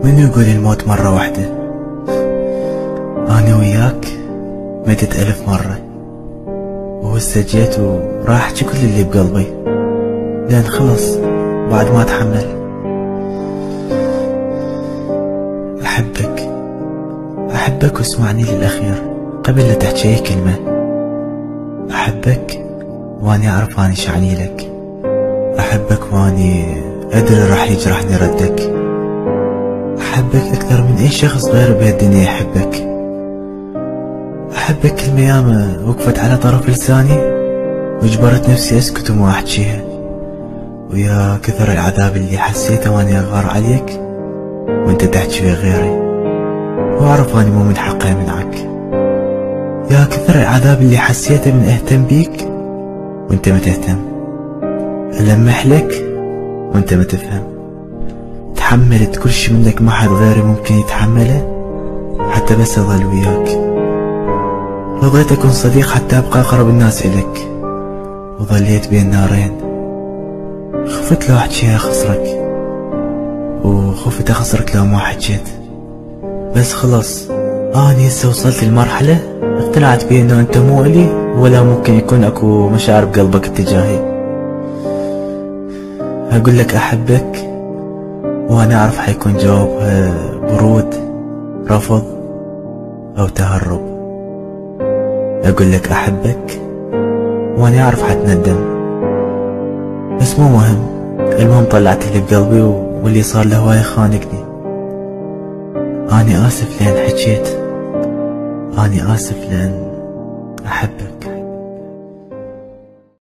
من يقول الموت مرة واحدة؟ أنا وياك متت 1000 مرة، وهسه جيت وراح أحكي كل اللي بقلبي، لأن خلص بعد ما أتحمل. أحبك واسمعني للأخير قبل لا تحكي أي كلمة. أحبك واني أعرف أني شعني لك، أحبك واني أدري راح يجرحني ردك. أحبك أكثر من أي شخص غير بهالدنيا يحبك. أحبك كلمة ياما وقفت على طرف لساني وجبرت نفسي أسكت وما أحكيها، ويا كثر العذاب اللي حسيته واني أغار عليك وانت تحكي في غيري، وأعرف أني مو من حقي أمنعك. يا كثر العذاب اللي حسيته من أهتم بيك وانت ما تهتم، ألمح لك وانت ما تفهم. تحملت كل شي منك ما حد غيري ممكن يتحمله حتى بس أظل وياك. رضيت أكون صديق حتى أبقى أقرب الناس إلك، وظليت بين نارين. خفت لو أحكيها أخسرك، وخفت أخسرك لو ما حكيت. بس خلص أنا هسه وصلت لمرحلة اقتنعت بي إنه أنت مو إلي، ولا ممكن يكون أكو مشاعر بقلبك اتجاهي. أقول لك أحبك وأنا أعرف حيكون جوابها برود، رفض أو تهرب. أقول لك أحبك وأنا أعرف حتندم، بس مو مهم. المهم طلعت اللي بقلبي، واللي صار له هواي خانقني. أنا آسف لأن حكيت، أنا آسف لأن أحبك.